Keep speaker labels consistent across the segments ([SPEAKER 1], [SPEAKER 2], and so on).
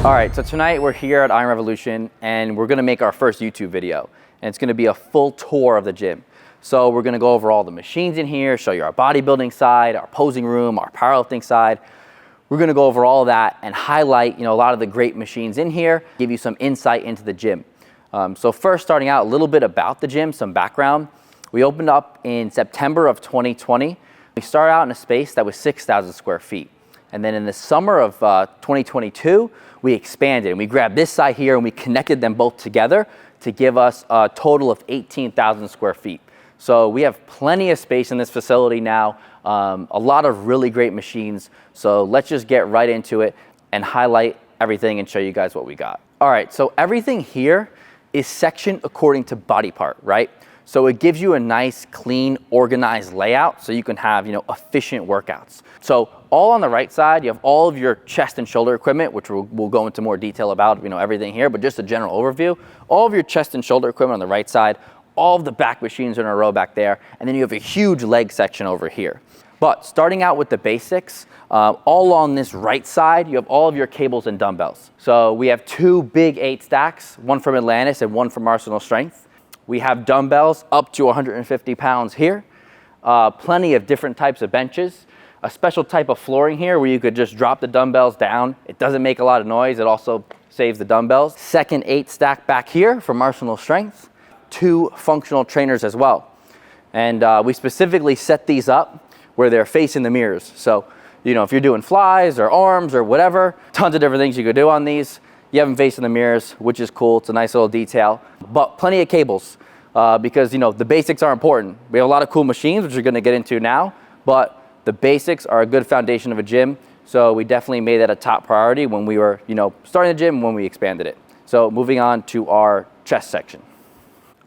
[SPEAKER 1] All right, so tonight we're here at Iron Revolution and we're gonna make our first YouTube video. And it's gonna be a full tour of the gym. So we're gonna go over all the machines in here, show you our bodybuilding side, our posing room, our powerlifting side. We're gonna go over all of that and highlight, a lot of the great machines in here, give you some insight into the gym. So first, starting out a little bit about the gym, some background. We opened up in September of 2020. We started out in a space that was 6,000 square feet. And then in the summer of 2022, we expanded and we grabbed this side here and we connected them both together to give us a total of 18,000 square feet. So we have plenty of space in this facility now, a lot of really great machines. So let's just get right into it and highlight everything and show you guys what we got. All right, so everything here is sectioned according to body part, right? So it gives you a nice, clean, organized layout so you can have, efficient workouts. So all on the right side, you have all of your chest and shoulder equipment, which we'll go into more detail about, everything here, but just a general overview. All of your chest and shoulder equipment on the right side, all of the back machines are in a row back there, and then you have a huge leg section over here. But starting out with the basics, all on this right side, you have all of your cables and dumbbells. So we have two big 8 stacks, one from Atlantis and one from Arsenal Strength. We have dumbbells up to 150 pounds here, plenty of different types of benches, a special type of flooring here where you could just drop the dumbbells down. It doesn't make a lot of noise. It also saves the dumbbells. Second 8 stack back here from Arsenal Strength, 2 functional trainers as well. And we specifically set these up where they're facing the mirrors. So, if you're doing flies or arms or whatever, tons of different things you could do on these. You have them facing the mirrors, which is cool. It's a nice little detail, but plenty of cables because, the basics are important. We have a lot of cool machines, which we're gonna get into now, but the basics are a good foundation of a gym. So we definitely made that a top priority when we were, starting the gym, when we expanded it. So moving on to our chest section.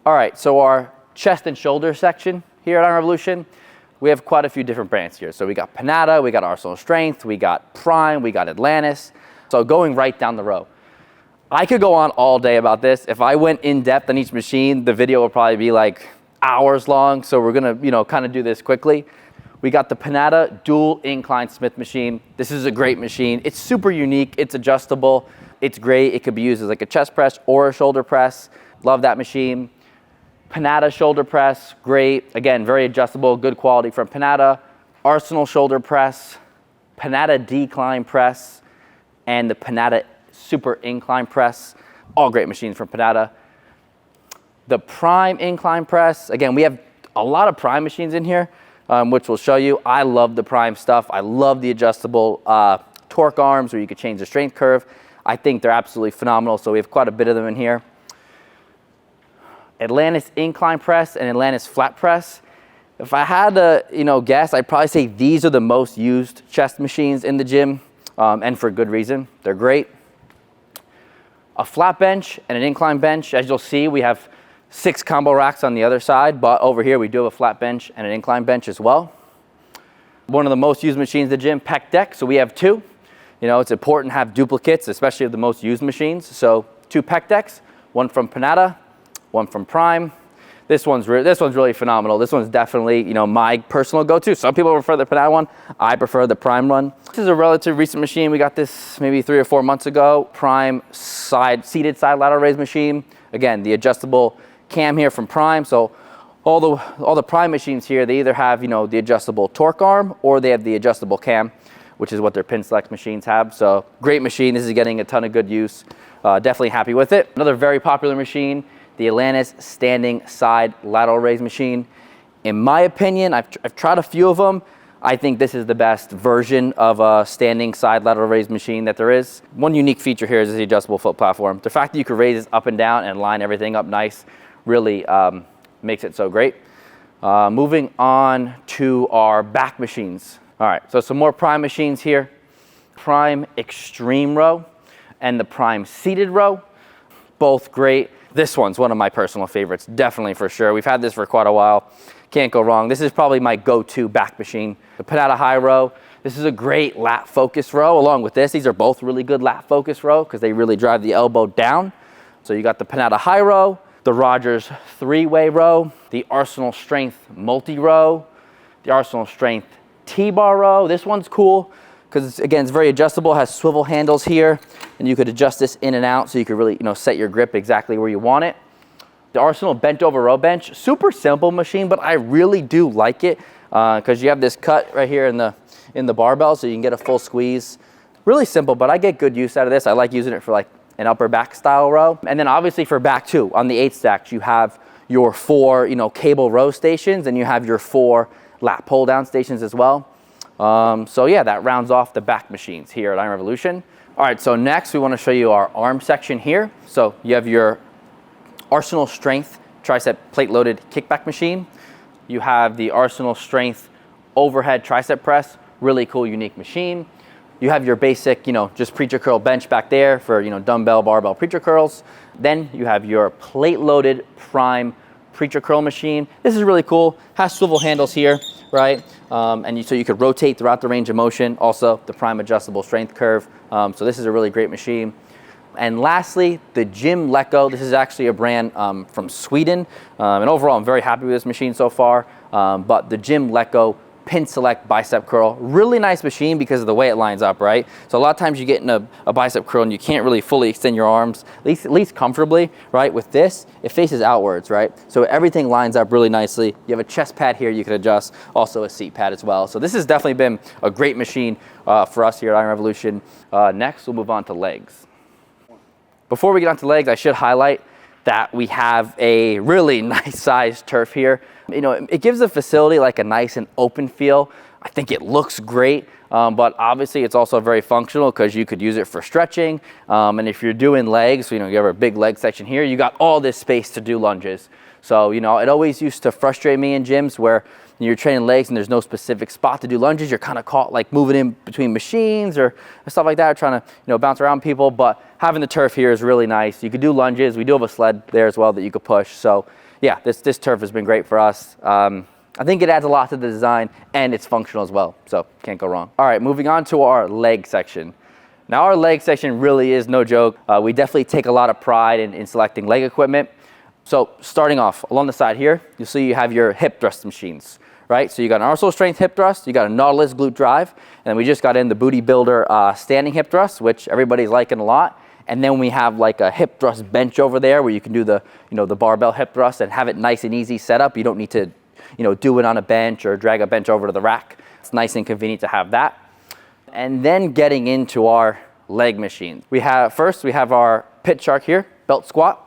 [SPEAKER 1] All right, so our chest and shoulder section here at Iron Revolution, we have quite a few different brands here. So we got Panada, we got Arsenal Strength, we got Prime, we got Atlantis. So going right down the row. I could go on all day about this. If I went in depth on each machine, the video would probably be like hours long. So we're gonna, kind of do this quickly. We got the Panada dual incline Smith machine. This is a great machine. It's super unique. It's adjustable. It's great. It could be used as like a chest press or a shoulder press. Love that machine. Panada shoulder press, great. Again, very adjustable, good quality from Panada. Arsenal shoulder press, Panada decline press, and the Panada super incline press, all great machines from Panada. The Prime incline press, again, we have a lot of Prime machines in here, which we'll show you. I love the Prime stuff. I love the adjustable torque arms where you could change the strength curve. I think they're absolutely phenomenal, so we have quite a bit of them in here. Atlantis incline press and Atlantis flat press. If I had to, guess, I'd probably say these are the most used chest machines in the gym, and for good reason. They're great. A flat bench and an incline bench. As you'll see, we have 6 combo racks on the other side, but over here we do have a flat bench and an incline bench as well. One of the most used machines in the gym, pec deck. So we have 2. It's important to have duplicates, especially of the most used machines. So 2 pec decks, one from Panada, one from Prime. This one's really phenomenal. This one's definitely, my personal go-to. Some people prefer the Panada one. I prefer the Prime one. This is a relatively recent machine. We got this maybe 3 or 4 months ago. Prime seated side lateral raise machine. Again, the adjustable cam here from Prime. So all the Prime machines here, they either have, the adjustable torque arm or they have the adjustable cam, which is what their pin select machines have. So great machine. This is getting a ton of good use. Definitely happy with it. Another very popular machine, the Atlantis standing side lateral raise machine. In my opinion, I've tried a few of them. I think this is the best version of a standing side lateral raise machine that there is. One unique feature here is the adjustable foot platform. The fact that you can raise this up and down and line everything up nice really makes it so great. Moving on to our back machines. All right, so some more Prime machines here. Prime Extreme Row and the Prime Seated Row, both great. This one's one of my personal favorites, definitely for sure. We've had this for quite a while. Can't go wrong. This is probably my go-to back machine. The Panada High Row. This is a great lat focus row. Along with this, these are both really good lat focus row because they really drive the elbow down. So you got the Panada High Row, the Rogers 3-way row, the Arsenal Strength multi-row, the Arsenal Strength T-bar row. This one's cool because again, it's very adjustable, has swivel handles here, and you could adjust this in and out so you could really, set your grip exactly where you want it. The Arsenal bent over row bench, super simple machine, but I really do like it because you have this cut right here in the barbell, so you can get a full squeeze. Really simple, but I get good use out of this. I like using it for like an upper back style row. And then obviously for back too, on the 8 stacks, you have your 4, cable row stations, and you have your 4 lat pull down stations as well. So yeah, that rounds off the back machines here at Iron Revolution. All right, so next we want to show you our arm section here. So you have your Arsenal Strength tricep plate loaded kickback machine. You have the Arsenal Strength overhead tricep press, really cool, unique machine. You have your basic, just preacher curl bench back there for, dumbbell, barbell, preacher curls. Then you have your plate loaded prime preacher curl machine. This is really cool, has swivel handles here, right? So you could rotate throughout the range of motion. Also the prime adjustable strength curve. So this is a really great machine. And lastly, the Gym Lecko. This is actually a brand from Sweden. And overall, I'm very happy with this machine so far. But the Gym Lecko Pin Select Bicep Curl, really nice machine because of the way it lines up, right? So a lot of times you get in a bicep curl and you can't really fully extend your arms, at least comfortably, right? With this, it faces outwards, right? So everything lines up really nicely. You have a chest pad here you can adjust, also a seat pad as well. So this has definitely been a great machine for us here at Iron Revolution. Next, we'll move on to legs. Before we get on to legs, I should highlight that we have a really nice sized turf here. It gives the facility like a nice and open feel. I think it looks great, but obviously it's also very functional because you could use it for stretching. And if you're doing legs, you have a big leg section here, you got all this space to do lunges. So, it always used to frustrate me in gyms where you're training legs and there's no specific spot to do lunges. You're kind of caught like moving in between machines or stuff like that, or trying to, bounce around people. But having the turf here is really nice. You could do lunges. We do have a sled there as well that you could push. So yeah, this turf has been great for us. I think it adds a lot to the design and it's functional as well. So can't go wrong. All right, moving on to our leg section. Now our leg section really is no joke. We definitely take a lot of pride in selecting leg equipment. So starting off along the side here, you'll see you have your hip thrust machines, right? So you got an Arsenal Strength hip thrust, you got a Nautilus glute drive, and then we just got in the Booty Builder standing hip thrust, which everybody's liking a lot. And then we have like a hip thrust bench over there where you can do the, the barbell hip thrust and have it nice and easy set up. You don't need to, do it on a bench or drag a bench over to the rack. It's nice and convenient to have that. And then getting into our leg machines. First we have our Pit Shark here, belt squat.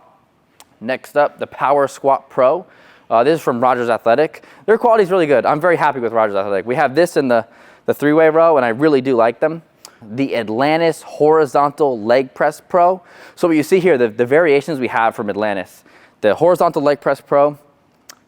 [SPEAKER 1] Next up, the Power Squat Pro. This is from Rogers Athletic. Their quality is really good. I'm very happy with Rogers Athletic. We have this in the 3-way row, and I really do like them. The Atlantis Horizontal Leg Press Pro. So what you see here, the variations we have from Atlantis. The Horizontal Leg Press Pro,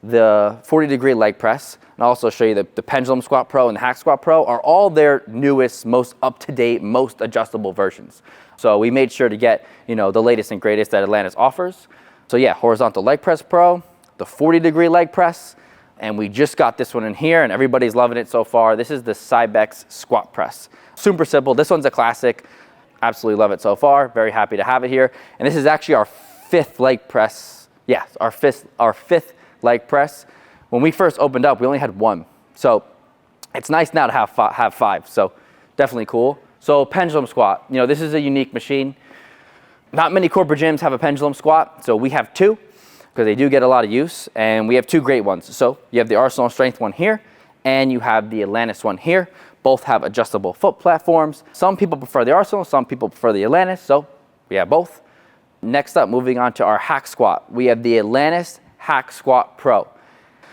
[SPEAKER 1] the 40-degree leg press, and I'll also show you the Pendulum Squat Pro and the Hack Squat Pro are all their newest, most up-to-date, most adjustable versions. So we made sure to get, the latest and greatest that Atlantis offers. So yeah, Horizontal Leg Press Pro, the 40-degree leg press, and we just got this one in here and everybody's loving it so far. This is the Cybex Squat Press. Super simple. This one's a classic. Absolutely love it so far. Very happy to have it here. And this is actually our 5th leg press. Yeah, our fifth leg press. When we first opened up, we only had 1. So it's nice now to have 5. So definitely cool. So Pendulum Squat. This is a unique machine. Not many corporate gyms have a pendulum squat, so we have 2 because they do get a lot of use, and we have 2 great ones. So you have the Arsenal Strength one here, and you have the Atlantis one here. Both have adjustable foot platforms. Some people prefer the Arsenal, some people prefer the Atlantis, so we have both. Next up, moving on to our hack squat, we have the Atlantis Hack Squat Pro.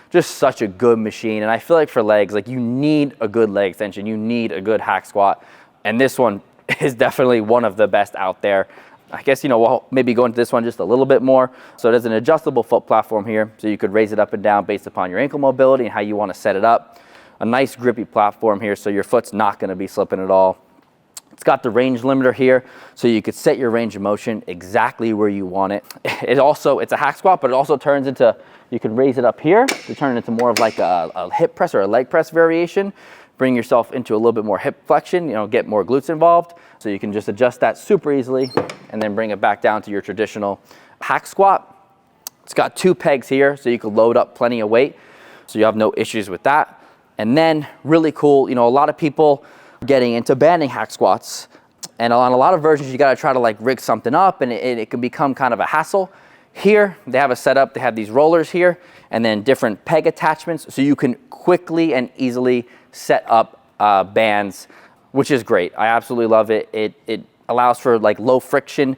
[SPEAKER 1] Just such a good machine, and I feel like for legs, like you need a good leg extension, you need a good hack squat, and this one is definitely one of the best out there. I guess, we'll maybe go into this one just a little bit more. So there's an adjustable foot platform here, so you could raise it up and down based upon your ankle mobility and how you want to set it up. A nice grippy platform here, so your foot's not going to be slipping at all. It's got the range limiter here, so you could set your range of motion exactly where you want it. It's a hack squat, but it also turns into, you can raise it up here to turn it into more of like a hip press or a leg press variation. Bring yourself into a little bit more hip flexion, get more glutes involved. So you can just adjust that super easily and then bring it back down to your traditional hack squat. It's got 2 pegs here, so you can load up plenty of weight. So you have no issues with that. And then really cool, a lot of people getting into banding hack squats. And on a lot of versions, you got to try to like rig something up, and it can become kind of a hassle. Here, they have a setup. They have these rollers here, and then different peg attachments, so you can quickly and easily set up bands, which is great. I absolutely love it. It allows for like low friction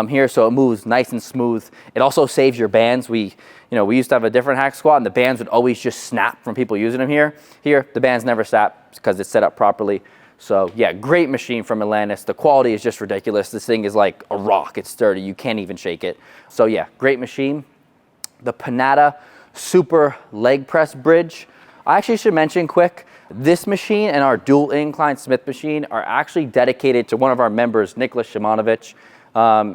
[SPEAKER 1] here, so it moves nice and smooth. It also saves your bands. We used to have a different hack squat, and the bands would always just snap from people using them here. Here, the bands never snap because it's set up properly. So yeah, great machine from Atlantis. The quality is just ridiculous. This thing is like a rock. It's sturdy. You can't even shake it. So yeah, great machine. The Panada Super Leg Press Bridge. I actually should mention quick, this machine and our dual incline Smith machine are actually dedicated to one of our members, Nicholas Shimonovich.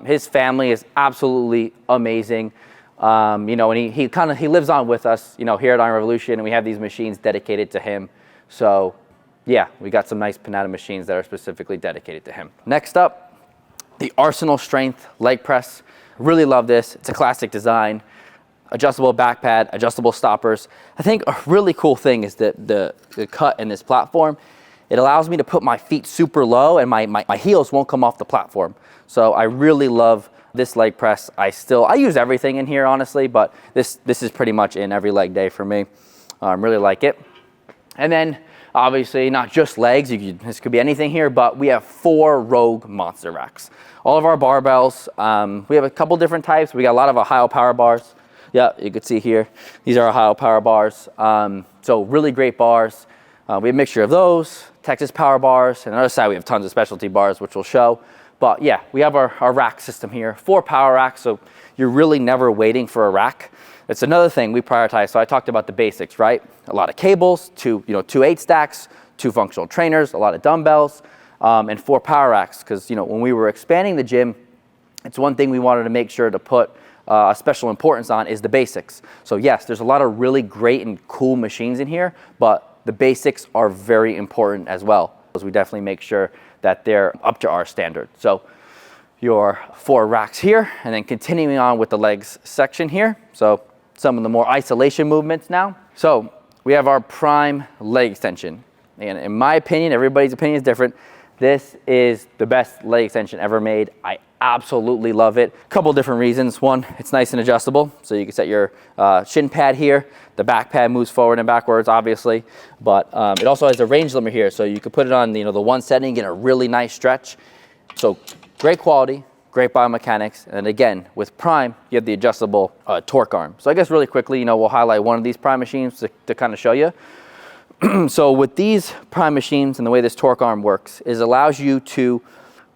[SPEAKER 1] His family is absolutely amazing. And he lives on with us, here at Iron Revolution, and we have these machines dedicated to him. So yeah, we got some nice Panada machines that are specifically dedicated to him. Next up, the Arsenal Strength Leg Press. Really love this. It's a classic design. Adjustable back pad, adjustable stoppers. I think a really cool thing is the cut in this platform. It allows me to put my feet super low, and my heels won't come off the platform. So I really love this leg press. I use everything in here, honestly, but this is pretty much in every leg day for me. Really like it. And then obviously not just legs, this could be anything here, but we have 4 Rogue monster racks. All of our barbells, we have a couple different types. We got a lot of Howell power bars. Yeah, you can see here, these are our Howell power bars. So really great bars. We have a mixture of those, Texas power bars, and on the other side we have tons of specialty bars, which we'll show. But yeah, we have our rack system here, 4 power racks, so you're really never waiting for a rack. It's another thing we prioritize. So I talked about the basics, right? A lot of cables, 2 8 stacks, 2 functional trainers, a lot of dumbbells, and 4 power racks. Because when we were expanding the gym, it's one thing we wanted to make sure to put a special importance on is the basics. So yes, there's a lot of really great and cool machines in here, but the basics are very important as well. Because we definitely make sure that they're up to our standard. So your 4 racks here, and then continuing on with the legs section here. So some of the more isolation movements now. So we have our prime leg extension. And in my opinion, everybody's opinion is different. This is the best leg extension ever made. I absolutely love it. A couple different reasons. One, it's nice and adjustable. So you can set your shin pad here. The back pad moves forward and backwards, obviously. But it also has a range limiter here. So you could put it on the one setting, get a really nice stretch. So great quality, great biomechanics. And again, with Prime, you have the adjustable torque arm. So I guess really quickly, we'll highlight one of these Prime machines to kind of show you. So with these Prime machines and the way this torque arm works is allows you to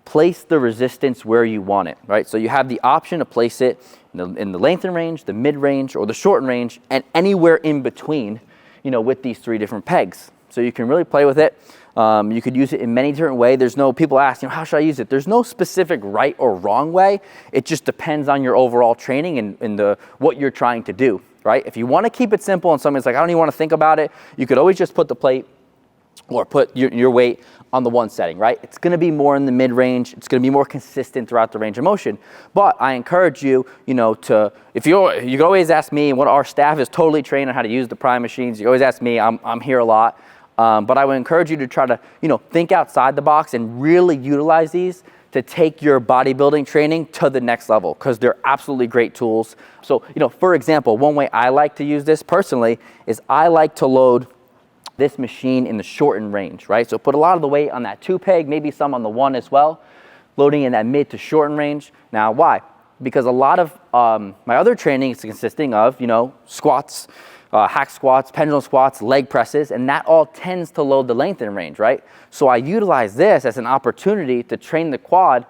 [SPEAKER 1] place the resistance where you want it, right? So you have the option to place it in the lengthen range, the mid range, or the shorten range, and anywhere in between, with these 3 different pegs. So you can really play with it. You could use it in many different ways. People ask, how should I use it? There's no specific right or wrong way. It just depends on your overall training and what you're trying to do, right? If you want to keep it simple and somebody's like, I don't even want to think about it, you could always just put the plate or put your weight on the one setting, right? It's going to be more in the mid-range. It's going to be more consistent throughout the range of motion. But I encourage you, you can always ask me, and our staff is totally trained on how to use the Prime machines. You always ask me, I'm here a lot. But I would encourage you to try to, think outside the box and really utilize these to take your bodybuilding training to the next level, because they're absolutely great tools. So, for example, one way I like to use this personally is I like to load this machine in the shortened range, right? So put a lot of the weight on that 2 peg, maybe some on the 1 as well, loading in that mid to shortened range. Now, why? Because a lot of my other training is consisting of, squats, hack squats, pendulum squats, leg presses, and that all tends to load the lengthen range, right? So I utilize this as an opportunity to train the quad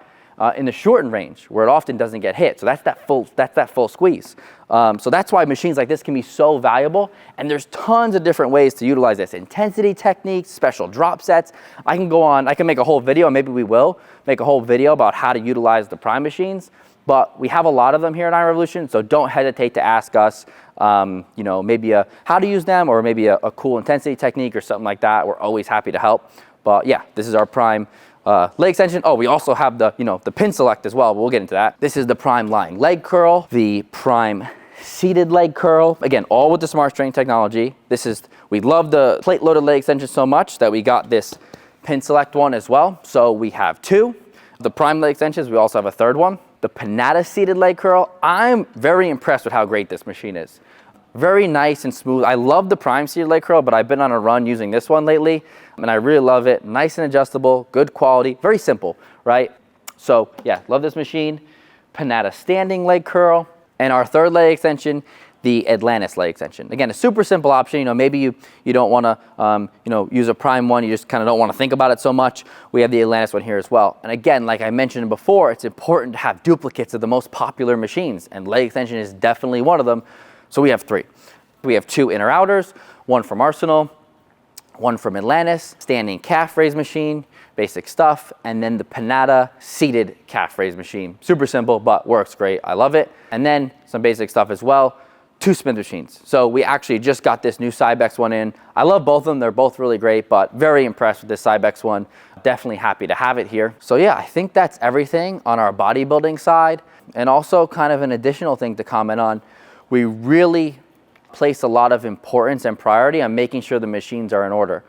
[SPEAKER 1] in the shortened range, where it often doesn't get hit. So that's that full squeeze. So that's why machines like this can be so valuable, and there's tons of different ways to utilize this. Intensity techniques, special drop sets. I can make a whole video, and maybe we will make a whole video about how to utilize the Prime machines, but we have a lot of them here at Iron Revolution, so don't hesitate to ask us, maybe how to use them, or maybe a cool intensity technique or something like that. We're always happy to help. But yeah, this is our Prime leg extension. Oh, we also have the pin select as well, but we'll get into that. This is the Prime lying leg curl, the Prime seated leg curl. Again, all with the Smart Strength technology. We love the plate loaded leg extension so much that we got this pin select one as well. So we have 2. The prime leg extensions, we also have a 3rd one. The Pinata seated leg curl, I'm very impressed with how great this machine is. Very nice and smooth. I love the prime seated leg curl, but I've been on a run using this one lately, and I really love it. Nice and adjustable, good quality, very simple, right? So yeah, love this machine. Pinata standing leg curl, and our 3rd leg extension, the Atlantis leg extension. Again, a super simple option. You know, maybe you don't want to use a prime one. You just kind of don't want to think about it so much. We have the Atlantis one here as well. And again, like I mentioned before, it's important to have duplicates of the most popular machines, and leg extension is definitely one of them. So we have 3. We have 2 inner outers, one from Arsenal, one from Atlantis, standing calf raise machine, basic stuff, and then the Pinata seated calf raise machine. Super simple, but works great. I love it. And then some basic stuff as well, 2 Smith machines. So we actually just got this new Cybex one in. I love both of them. They're both really great, but very impressed with this Cybex one. Definitely happy to have it here. So yeah, I think that's everything on our bodybuilding side. And also kind of an additional thing to comment on, we really place a lot of importance and priority on making sure the machines are in order.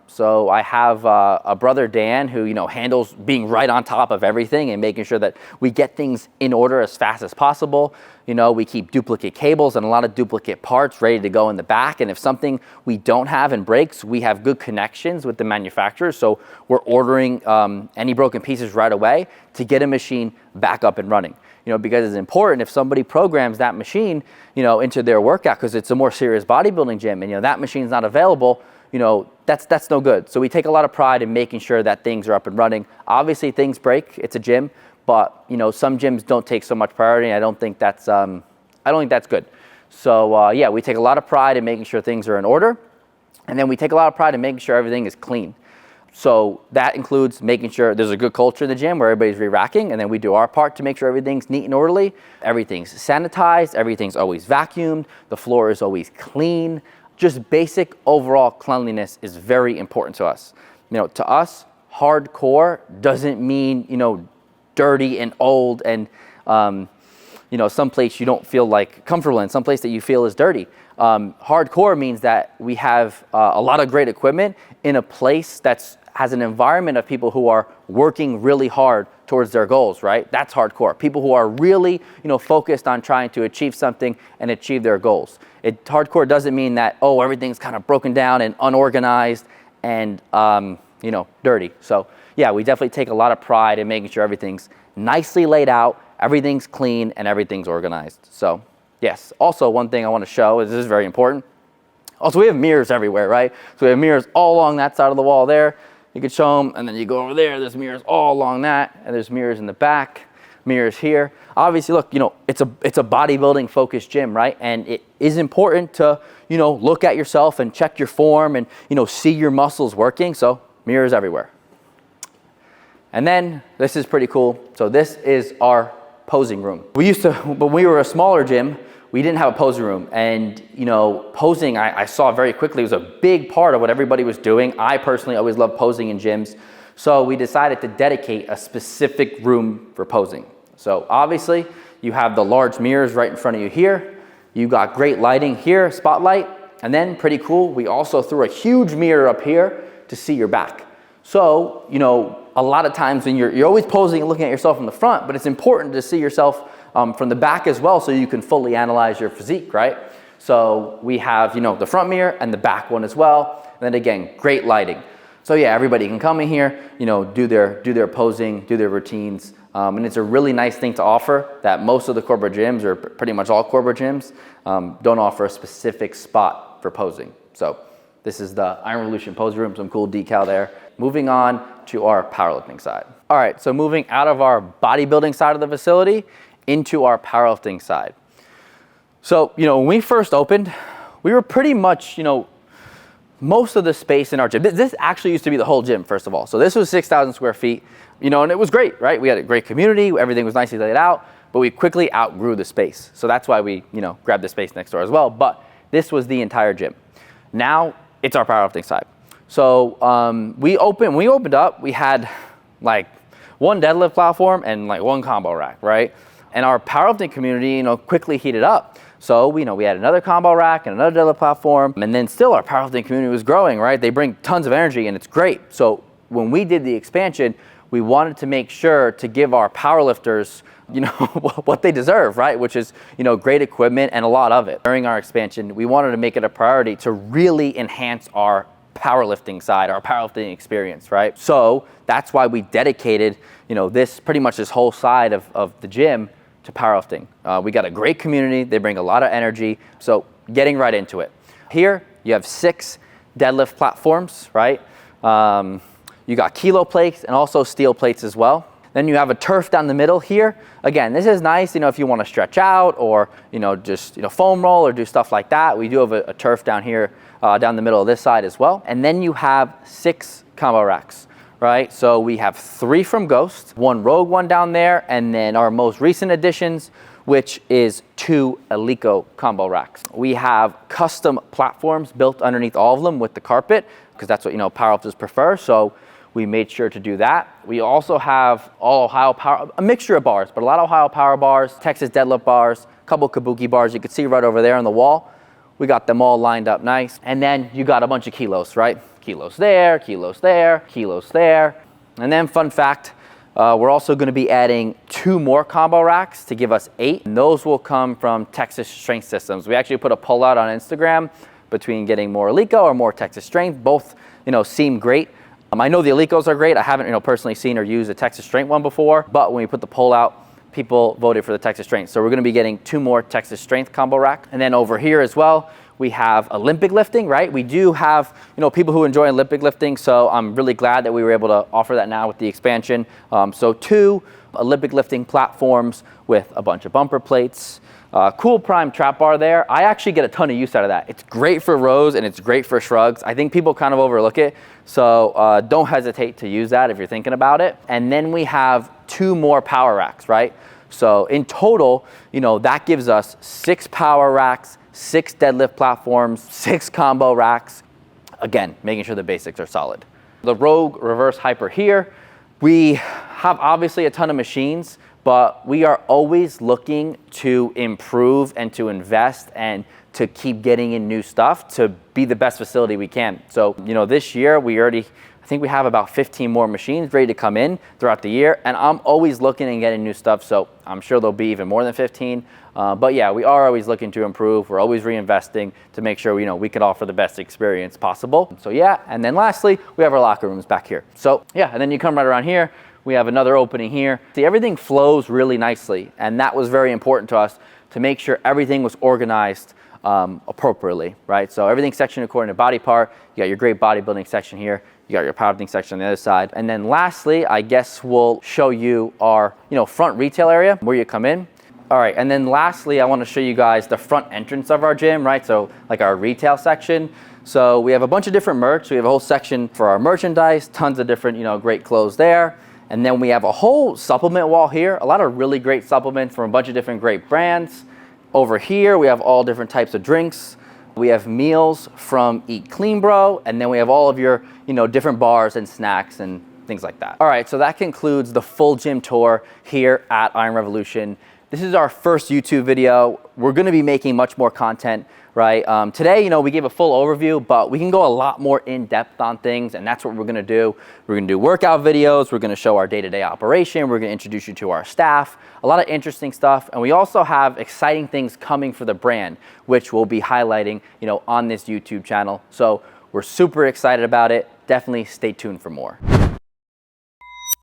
[SPEAKER 1] So I have a brother, Dan, who, handles being right on top of everything and making sure that we get things in order as fast as possible. We keep duplicate cables and a lot of duplicate parts ready to go in the back. And if something we don't have and breaks, we have good connections with the manufacturers. So we're ordering any broken pieces right away to get a machine back up and running. Because it's important if somebody programs that machine, into their workout, because it's a more serious bodybuilding gym, and that machine's not available, that's no good. So we take a lot of pride in making sure that things are up and running. Obviously things break, it's a gym, but some gyms don't take so much priority. And I don't think that's good. So yeah, we take a lot of pride in making sure things are in order, and then we take a lot of pride in making sure everything is clean. So that includes making sure there's a good culture in the gym where everybody's re-racking, and then we do our part to make sure everything's neat and orderly. Everything's sanitized, everything's always vacuumed, the floor is always clean. Just basic overall cleanliness is very important to us. To us, hardcore doesn't mean, dirty and old and, someplace you don't feel like comfortable in, someplace that you feel is dirty. Hardcore means that we have a lot of great equipment in a place that has an environment of people who are working really hard towards their goals, right? That's hardcore. People who are really, focused on trying to achieve something and achieve their goals. Hardcore doesn't mean that, everything's kind of broken down and unorganized and, dirty. So yeah, we definitely take a lot of pride in making sure everything's nicely laid out, everything's clean, and everything's organized. So yes, also one thing I want to show is this is very important. Also, we have mirrors everywhere, right? So we have mirrors all along that side of the wall there. You could show them, and then you go over there, there's mirrors all along that, and there's mirrors in the back, mirrors here. Obviously, look, it's a bodybuilding focused gym, right? And it is important to, look at yourself and check your form and, see your muscles working. So mirrors everywhere. And then this is pretty cool. So this is our posing room. When we were a smaller gym, we didn't have a posing room, and posing, I saw very quickly, was a big part of what everybody was doing. I personally always loved posing in gyms, so we decided to dedicate a specific room for posing. So obviously, you have the large mirrors right in front of you here. You got great lighting here, spotlight, and then pretty cool, we also threw a huge mirror up here to see your back. So, a lot of times when you're always posing and looking at yourself from the front, but it's important to see yourself from the back as well, so you can fully analyze your physique, right? So we have, the front mirror and the back one as well. And then again, great lighting. So yeah, everybody can come in here, do their posing, do their routines. And it's a really nice thing to offer that most of the corporate gyms, or pretty much all corporate gyms, don't offer a specific spot for posing. So this is the Iron Revolution pose room, some cool decal there. Moving on to our powerlifting side. All right, so moving out of our bodybuilding side of the facility into our powerlifting side. So, when we first opened, we were pretty much, most of the space in our gym. This actually used to be the whole gym, first of all. So this was 6,000 square feet, and it was great, right? We had a great community, everything was nicely laid out, but we quickly outgrew the space. So that's why we, grabbed the space next door as well. But this was the entire gym. Now it's our powerlifting side. So when we opened up, we had like one deadlift platform and like one combo rack, right? And our powerlifting community, quickly heated up. So we had another combo rack and another deadlift platform, and then still our powerlifting community was growing, right? They bring tons of energy and it's great. So when we did the expansion, we wanted to make sure to give our powerlifters, what they deserve, right? Which is, great equipment and a lot of it. During our expansion, we wanted to make it a priority to really enhance our powerlifting side, our powerlifting experience, right? So that's why we dedicated, pretty much this whole side of the gym to powerlifting. We got a great community. They bring a lot of energy. So getting right into it. Here, you have 6 deadlift platforms, right? You got kilo plates and also steel plates as well. Then you have a turf down the middle here. Again, this is nice, if you want to stretch out or, just, foam roll or do stuff like that. We do have a turf down here, down the middle of this side as well. And then you have 6 combo racks, right? So we have 3 from Ghost, 1 Rogue one down there, and then our most recent additions, which is 2 Eleiko combo racks. We have custom platforms built underneath all of them with the carpet, because that's what, powerlifters prefer. So we made sure to do that. We also have all Ohio Power, a mixture of bars, but a lot of Ohio Power bars, Texas deadlift bars, a couple Kabuki bars. You can see right over there on the wall. We got them all lined up nice. And then you got a bunch of kilos, right? Kilos there, kilos there, kilos there. And then fun fact, we're also gonna be adding 2 more combo racks to give us 8. And those will come from Texas Strength Systems. We actually put a poll out on Instagram between getting more Eleiko or more Texas Strength. Both, seem great. I know the Eleikos are great. I haven't, personally seen or used a Texas Strength one before, but when we put the poll out, people voted for the Texas Strength. So we're gonna be getting 2 more Texas Strength combo rack. And then over here as well, we have Olympic lifting, right? We do have, people who enjoy Olympic lifting, so I'm really glad that we were able to offer that now with the expansion. So 2 Olympic lifting platforms with a bunch of bumper plates. Cool prime trap bar there. I actually get a ton of use out of that. It's great for rows and it's great for shrugs. I think people kind of overlook it. So don't hesitate to use that if you're thinking about it. And then we have 2 more power racks, right? So in total, that gives us 6 power racks, 6 deadlift platforms, 6 combo racks. Again, making sure the basics are solid. The Rogue reverse hyper here. We have obviously a ton of machines, but we are always looking to improve and to invest and to keep getting in new stuff to be the best facility we can. So, this year I think we have about 15 more machines ready to come in throughout the year, and I'm always looking and getting new stuff, so I'm sure there'll be even more than 15. But yeah, we are always looking to improve. We're always reinvesting to make sure we can offer the best experience possible. So yeah, and then lastly, we have our locker rooms back here. So yeah, and then you come right around here. We have another opening here. See, everything flows really nicely, and that was very important to us to make sure everything was organized appropriately, right? So everything's sectioned according to body part. You got your great bodybuilding section here. You got your powerlifting section on the other side. And then lastly, I guess we'll show you our front retail area where you come in. All right, and then lastly, I want to show you guys the front entrance of our gym, right? So like our retail section. So we have a bunch of different merch. We have a whole section for our merchandise, tons of different, great clothes there. And then we have a whole supplement wall here, a lot of really great supplements from a bunch of different great brands. Over here, we have all different types of drinks. We have meals from Eat Clean Bro, and then we have all of your, different bars and snacks and things like that. All right, so that concludes the full gym tour here at Iron Revolution. This is our first YouTube video. We're gonna be making much more content, right? Today, we gave a full overview, but we can go a lot more in depth on things, and that's what we're gonna do. We're gonna do workout videos. We're gonna show our day-to-day operation. We're gonna introduce you to our staff, a lot of interesting stuff. And we also have exciting things coming for the brand, which we'll be highlighting, on this YouTube channel. So we're super excited about it. Definitely stay tuned for more.